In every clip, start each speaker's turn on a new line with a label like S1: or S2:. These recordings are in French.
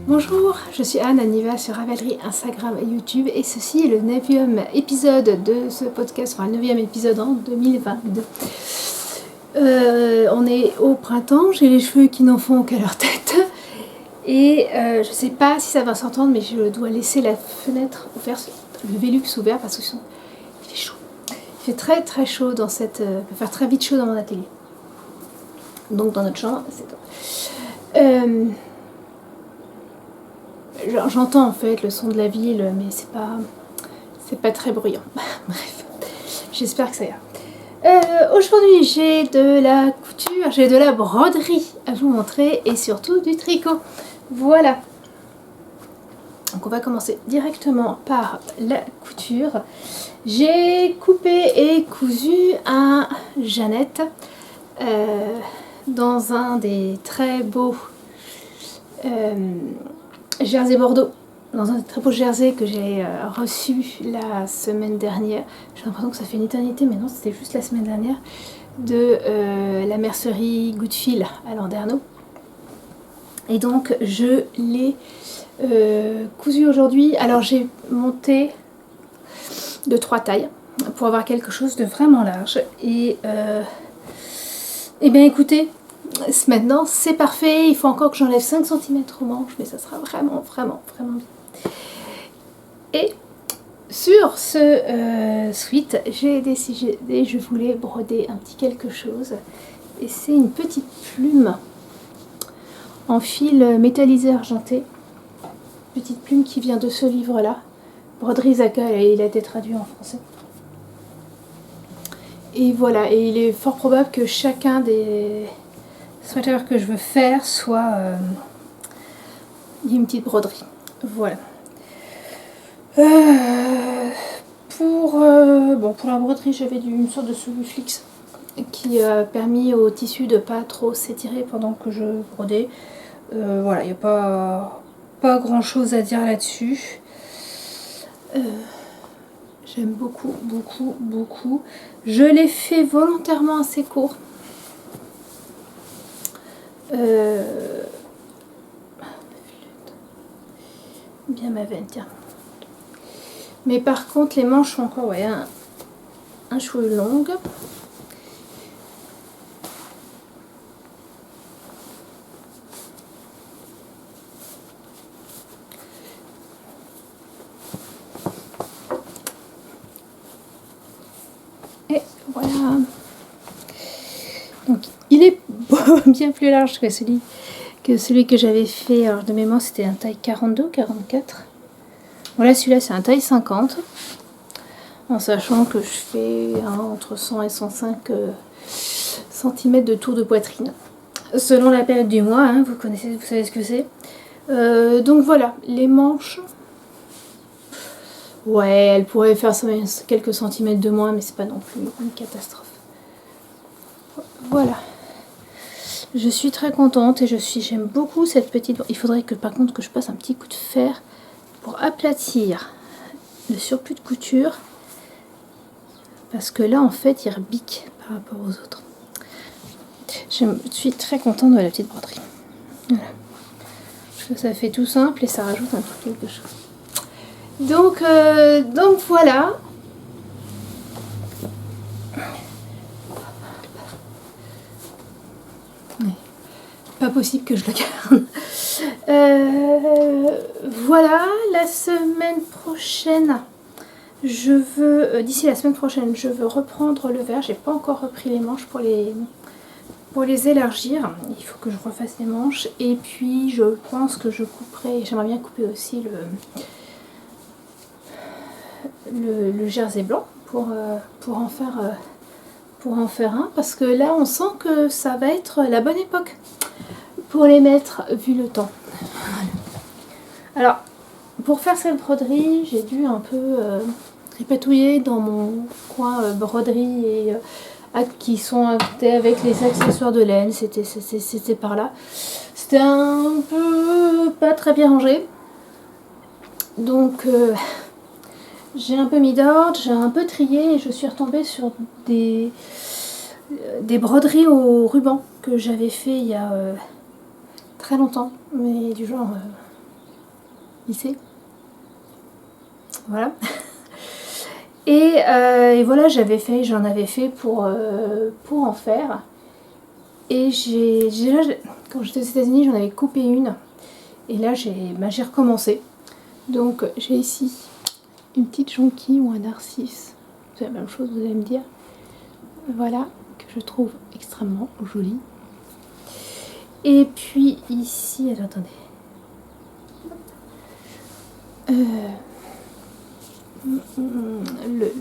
S1: Bonjour, je suis Anne Aniva sur Ravelry, Instagram et YouTube et ceci est le 9e épisode de ce podcast, enfin le 9e épisode en 2022. On est au printemps, j'ai les cheveux qui n'en font qu'à leur tête et je sais pas si ça va s'entendre mais je dois laisser la fenêtre ouverte, le Velux ouvert parce qu'il fait chaud. Il fait très très chaud dans cette... il peut faire très vite chaud dans mon atelier. Donc dans notre chambre, c'est top. J'entends en fait le son de la ville, mais c'est pas très bruyant. Bref, j'espère que ça ira. Aujourd'hui, j'ai de la couture, j'ai de la broderie à vous montrer et surtout du tricot. Voilà. Donc on va commencer directement par la couture. J'ai coupé et cousu un Jeannette dans un des très beaux jersey Bordeaux, dans un très beau jersey que j'ai reçu la semaine dernière. J'ai l'impression que ça fait une éternité, mais non, c'était juste la semaine dernière, de la mercerie Goodfield à Landerneau. Et donc je l'ai cousu aujourd'hui. Alors j'ai monté de 3 tailles pour avoir quelque chose de vraiment large. Et bien écoutez, maintenant c'est parfait, il faut encore que j'enlève 5 cm au manche, mais ça sera vraiment bien. Et sur ce sweat, j'ai décidé, je voulais broder un petit quelque chose. Et c'est une petite plume en fil métallisé argenté. Petite plume qui vient de ce livre-là, Broderie Zaka, et il a été traduit en français. Et voilà, et il est fort probable que chacun des sweaters que je veux faire soit une petite broderie. Voilà. Pour la broderie, j'avais une sorte de soluflix qui a permis au tissu de pas trop s'étirer pendant que je brodais. Voilà, il n'y a pas grand chose à dire là-dessus. J'aime beaucoup. Je l'ai fait volontairement assez court. Bien ma veine, tiens. Mais par contre, les manches sont encore un chouïa longues. Et voilà. Donc, il est bien plus large que celui que j'avais fait. Alors, de mémoire, c'était un taille 42 ou 44. Voilà, celui-là, c'est un taille 50. En sachant que je fais entre 100 et 105 cm de tour de poitrine. Selon la période du mois, vous savez ce que c'est. Donc voilà, les manches. Ouais, elles pourraient faire quelques centimètres de moins, mais c'est pas non plus une catastrophe. Voilà. Je suis très contente et j'aime beaucoup cette petite... Il faudrait que par contre que je passe un petit coup de fer pour aplatir le surplus de couture. Parce que là, en fait, il rebique par rapport aux autres. Je suis très contente de la petite broderie. Voilà. Parce que ça fait tout simple et ça rajoute un peu quelque chose. Donc voilà. Pas possible que je le garde. Voilà, la semaine prochaine... d'ici la semaine prochaine, je veux reprendre le vert. J'ai pas encore repris les manches pour les élargir. Il faut que je refasse les manches. Et puis, je pense que je couperai. J'aimerais bien couper aussi le jersey blanc pour en faire un. Parce que là, on sent que ça va être la bonne époque pour les mettre, vu le temps. Alors, pour faire cette broderie, j'ai dû un peu... tripatouiller dans mon coin broderie et qui sont avec les accessoires de laine, c'était par là. C'était un peu pas très bien rangé. Donc j'ai un peu mis d'ordre, j'ai un peu trié et je suis retombée sur des broderies au ruban que j'avais fait il y a très longtemps, mais du genre lissé. Voilà. Et voilà, j'en avais fait pour en faire. Et quand j'étais aux États-Unis, j'en avais coupé une. Et là, j'ai recommencé. Donc, j'ai ici une petite jonquille ou un narcisse. C'est la même chose, vous allez me dire. Voilà, que je trouve extrêmement jolie. Et puis ici, alors attendez.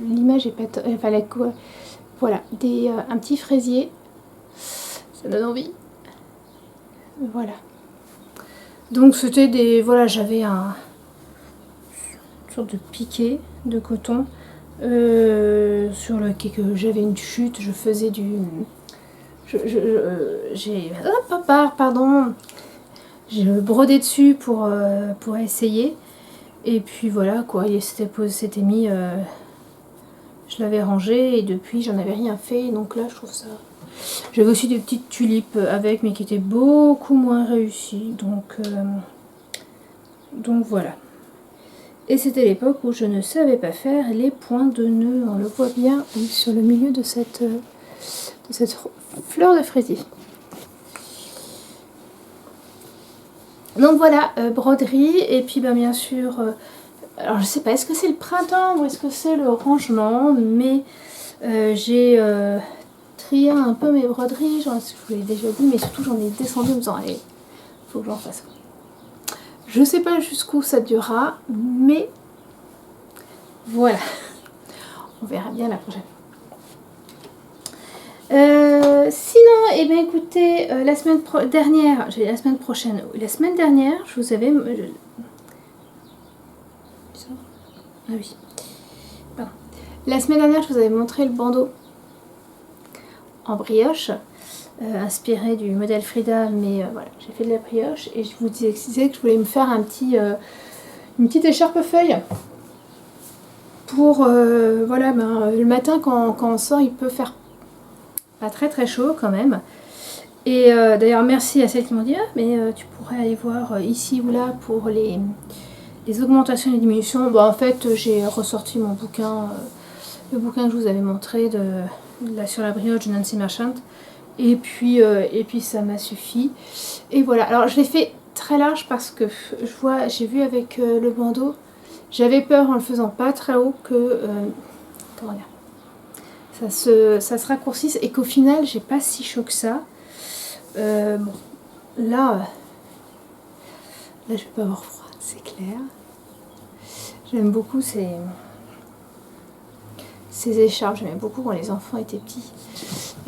S1: L'image est pas... Enfin, voilà, un petit fraisier. Ça donne envie. Voilà. Donc c'était des... Voilà, j'avais une sorte de piqué de coton sur lequel j'avais une chute. Je faisais du... Pardon. J'ai brodé dessus pour essayer. Et puis voilà quoi, c'était mis... je l'avais rangé et depuis j'en avais rien fait. Donc là je trouve ça... J'avais aussi des petites tulipes avec, mais qui étaient beaucoup moins réussies. Donc voilà. Et c'était l'époque où je ne savais pas faire les points de nœud. On le voit bien sur le milieu de cette fleur de fraisier. Donc voilà, broderie. Et puis bah, bien sûr, alors je sais pas, est-ce que c'est le printemps ou est-ce que c'est le rangement, mais j'ai trié un peu mes broderies, je vous l'ai déjà dit, mais surtout j'en ai descendu en me disant allez, faut que j'en fasse. Je sais pas jusqu'où ça durera, mais voilà, on verra bien la prochaine. Sinon, eh bien écoutez, la semaine dernière, la semaine dernière, je vous avais... Ah oui. Pardon. La semaine dernière, je vous avais montré le bandeau en brioche, inspiré du modèle Frida, mais voilà, j'ai fait de la brioche et je vous disais que je voulais me faire une petite écharpe feuille pour, voilà, le matin quand on sort, il peut faire pas très très chaud quand même. Et d'ailleurs, merci à celles qui m'ont dit, ah, mais tu pourrais aller voir ici ou là pour les augmentations et les diminutions. Bon, en fait, j'ai ressorti mon bouquin, le bouquin que je vous avais montré sur la brioche de Nancy Marchant. Et puis ça m'a suffi. Et voilà. Alors, je l'ai fait très large parce que j'ai vu avec le bandeau, j'avais peur en le faisant pas très haut que comment dire, ça se raccourcisse et qu'au final, j'ai pas si chaud que ça. Bon, là, je vais pas avoir froid, c'est clair. J'aime beaucoup ces écharpes, j'aimais beaucoup quand les enfants étaient petits.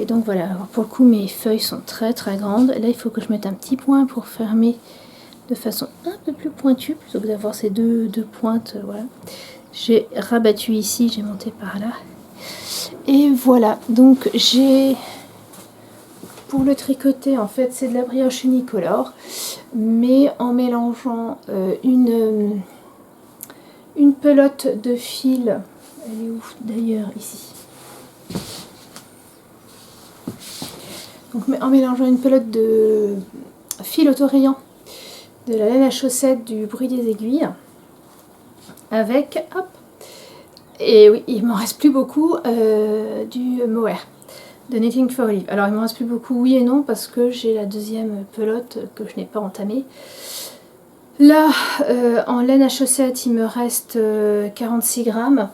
S1: Et donc voilà, alors pour le coup mes feuilles sont très très grandes. Là il faut que je mette un petit point pour fermer de façon un peu plus pointue, plutôt que d'avoir ces deux pointes. Voilà. J'ai rabattu ici, j'ai monté par là. Et voilà, donc j'ai... Pour le tricoter, en fait, c'est de la brioche unicolore, mais en mélangeant une pelote de fil. Elle est où d'ailleurs? Ici. Donc, en mélangeant une pelote de fil autorayant, de la laine à chaussettes, du bruit des aiguilles, avec, hop, et oui, il m'en reste plus beaucoup, du mohair de Knitting for Olive. Alors il m'en reste plus beaucoup, oui et non, parce que j'ai la deuxième pelote que je n'ai pas entamée. Là, en laine à chaussettes, il me reste 46 grammes.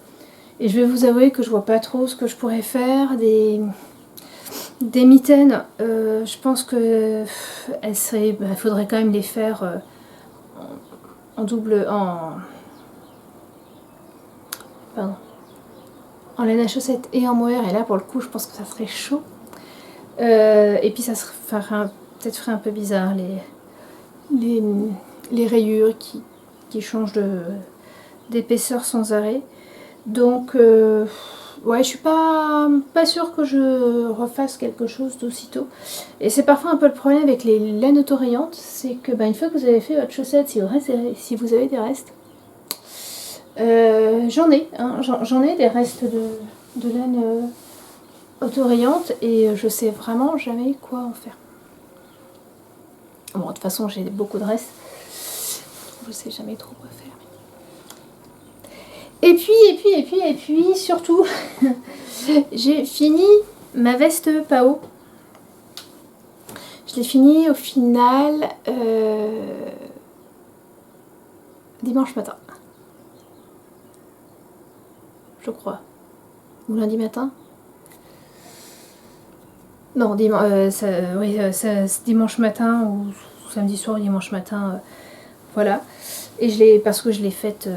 S1: Et je vais vous avouer que je vois pas trop ce que je pourrais faire. Des mitaines, je pense que il faudrait quand même les faire en laine à chaussettes et en mohair, et là pour le coup je pense que ça serait chaud, et puis ça peut-être ferait un peu bizarre les rayures qui changent d'épaisseur sans arrêt. Donc ouais, je suis pas sûre que je refasse quelque chose d'aussitôt. Et c'est parfois un peu le problème avec les laines autorayantes, c'est que une fois que vous avez fait votre chaussette, si vous avez des restes, j'en ai des restes de laine autorayante et je sais vraiment jamais quoi en faire. Bon, de toute façon j'ai beaucoup de restes. je sais jamais trop quoi faire. Et puis, surtout, j'ai fini ma veste Pao. Je l'ai fini au final dimanche matin. Je crois. Ou lundi matin. Non, dimanche matin ou samedi soir ou dimanche matin. Voilà. Et parce que je l'ai faite...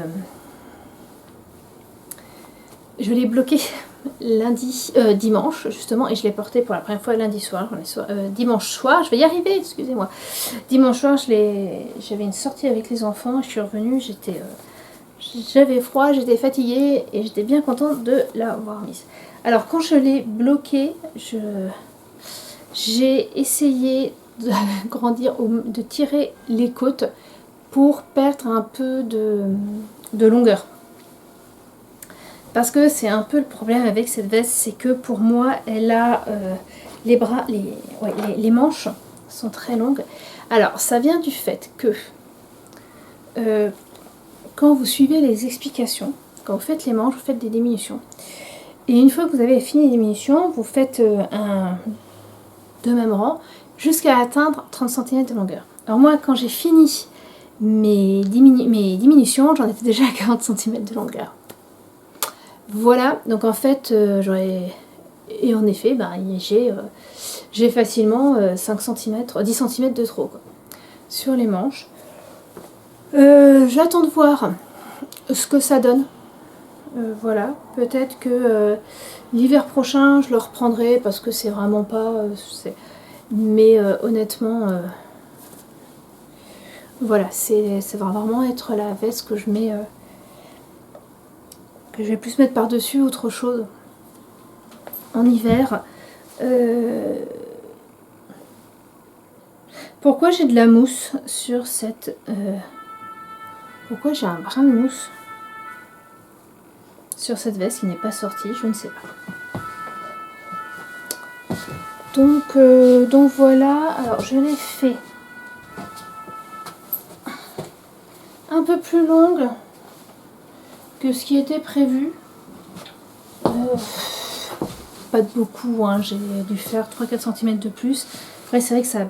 S1: je l'ai bloquée dimanche justement, et je l'ai portée pour la première fois lundi soir, dimanche soir, je vais y arriver, excusez-moi. Dimanche soir, j'avais une sortie avec les enfants, je suis revenue, j'avais froid, j'étais fatiguée et j'étais bien contente de l'avoir mise. Alors quand je l'ai bloquée, j'ai essayé de grandir, de tirer les côtes pour perdre un peu de longueur. Parce que c'est un peu le problème avec cette veste, c'est que pour moi, elle a les bras, les manches sont très longues. Alors, ça vient du fait que quand vous suivez les explications, quand vous faites les manches, vous faites des diminutions. Et une fois que vous avez fini les diminutions, vous faites de même rang jusqu'à atteindre 30 cm de longueur. Alors moi, quand j'ai fini mes diminutions, j'en étais déjà à 40 cm de longueur. Voilà, donc en fait, et en effet, j'ai facilement 5 cm, 10 cm de trop quoi, sur les manches. J'attends de voir ce que ça donne. Voilà, peut-être que l'hiver prochain, je le reprendrai parce que c'est vraiment pas... mais honnêtement, voilà, ça va vraiment être la veste que je mets... que je vais plus mettre par-dessus autre chose en hiver. Pourquoi j'ai de la mousse sur cette... pourquoi j'ai un brin de mousse sur cette veste qui n'est pas sortie, je ne sais pas. Donc voilà, alors je l'ai fait un peu plus longue que ce qui était prévu. Pas de beaucoup, hein. J'ai dû faire 3-4 cm de plus. Après c'est vrai que ça a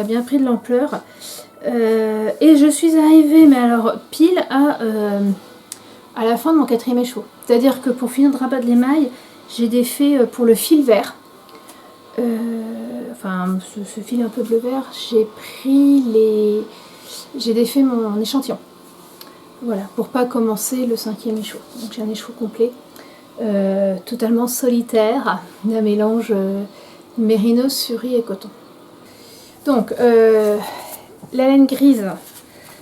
S1: bien pris de l'ampleur. Et je suis arrivée, mais alors pile à la fin de mon 4e écheveau. C'est-à-dire que pour finir de rabattre les mailles, j'ai défait pour le fil vert. Enfin ce fil un peu bleu vert, j'ai défait mon échantillon. Voilà, pour pas commencer le 5e écheveau. Donc j'ai un écheveau complet, totalement solitaire, d'un mélange mérinos, suri et coton. Donc la laine grise,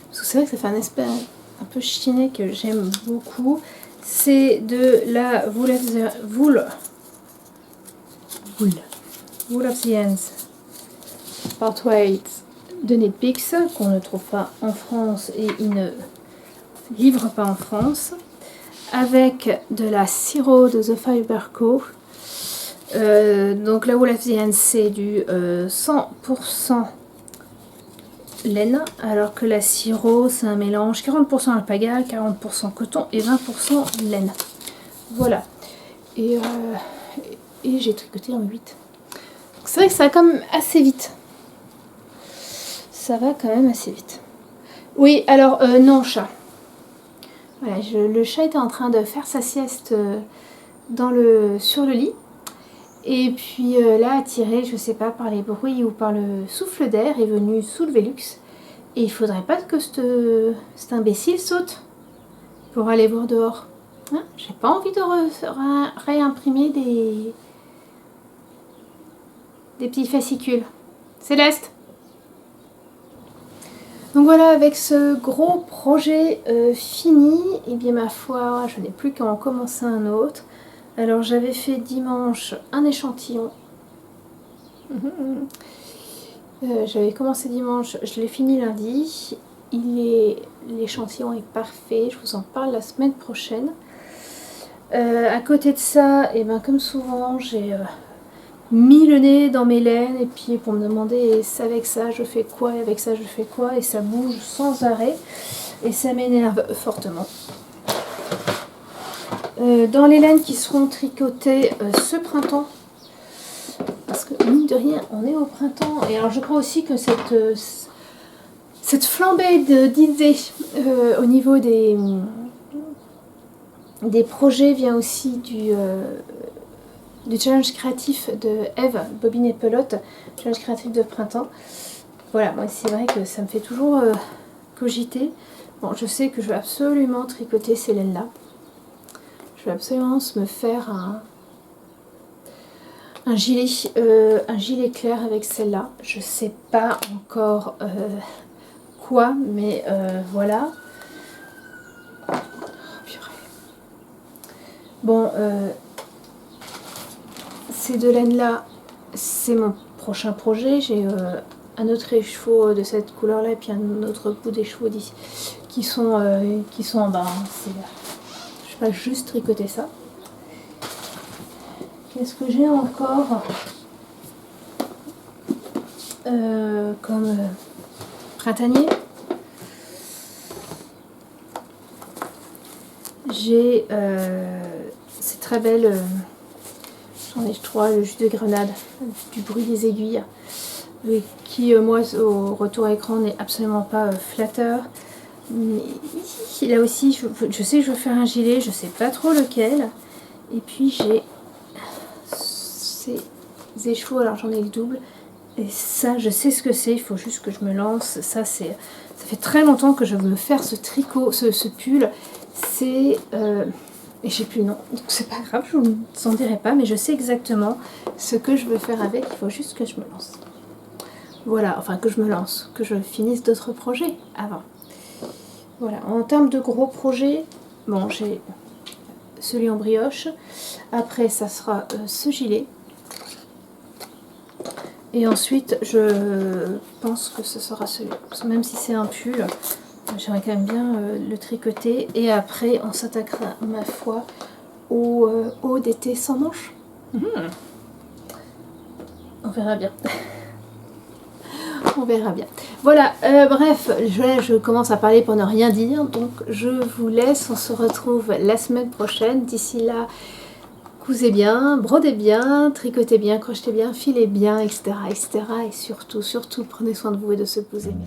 S1: parce que c'est vrai que ça fait un aspect un peu chiné que j'aime beaucoup. C'est de la Wool of the Ends Part 8 de Knitpicks, qu'on ne trouve pas en France et il ne livre pas en France, avec de la Siro de The Fiber Co. Donc la Wool of the Ends, c'est du 100% laine, alors que la Siro, c'est un mélange 40% alpaga, 40% coton et 20% laine. Voilà. Et j'ai tricoté en 8. C'est vrai que ça va quand même assez vite. Ça va quand même assez vite. Oui, alors non, chat. Voilà, le chat était en train de faire sa sieste sur le lit. Et puis là, attiré, je sais pas, par les bruits ou par le souffle d'air, est venu sous le Velux. Et il faudrait pas que cet imbécile saute pour aller voir dehors. Hein, j'ai pas envie de réimprimer des petits fascicules. Céleste! Donc voilà, avec ce gros projet fini, et bien ma foi, je n'ai plus qu'à en commencer un autre. Alors j'avais fait dimanche un échantillon. J'avais commencé dimanche, je l'ai fini lundi. L'échantillon est parfait, je vous en parle la semaine prochaine. À côté de ça, et ben comme souvent, j'ai mis le nez dans mes laines et puis pour me demander et avec ça je fais quoi, et avec ça je fais quoi, et ça bouge sans arrêt et ça m'énerve fortement. Dans les laines qui seront tricotées ce printemps, parce que mine de rien on est au printemps, et alors je crois aussi que cette flambée d'idées au niveau des projets vient aussi du challenge créatif de Eve, Bobine et Pelote, challenge créatif de printemps. Voilà, moi c'est vrai que ça me fait toujours cogiter. Bon, je sais que je vais absolument tricoter ces laines-là. Je vais absolument me faire un gilet clair avec celle-là. Je sais pas encore quoi, mais voilà. Oh, purée. Bon, ces deux laines-là, c'est mon prochain projet. J'ai un autre écheveau de cette couleur-là et puis un autre bout d'écheveau d'ici qui sont en bas. Hein. Je vais juste tricoter ça. Qu'est-ce que j'ai encore comme printanier? J'ai ces très belles, j'en ai trois, le jus de grenade, du bruit des aiguilles, qui moi au retour à écran n'est absolument pas flatteur. Mais là aussi je sais que je veux faire un gilet, je sais pas trop lequel. Et puis j'ai ces écheveaux, alors j'en ai le double. Et ça, je sais ce que c'est, il faut juste que je me lance. Ça fait très longtemps que je veux me faire ce tricot, ce pull. C'est... et j'ai plus le nom, donc c'est pas grave, je vous en dirai pas, mais je sais exactement ce que je veux faire avec, il faut juste que je me lance. Voilà, enfin que je me lance, que je finisse d'autres projets avant. Voilà, en termes de gros projets, bon, j'ai celui en brioche. Après, ça sera ce gilet. Et ensuite, je pense que ce sera celui-là. Même si c'est un pull, j'aimerais quand même bien le tricoter. Et après, on s'attaquera, ma foi, au haut d'été sans manches. On verra bien. On verra bien. Voilà, bref, je commence à parler pour ne rien dire. Donc, je vous laisse. On se retrouve la semaine prochaine. D'ici là, cousez bien, brodez bien, tricotez bien, crochetez bien, filez bien, etc. etc. Et surtout, surtout, prenez soin de vous et de ceux que vous aimez.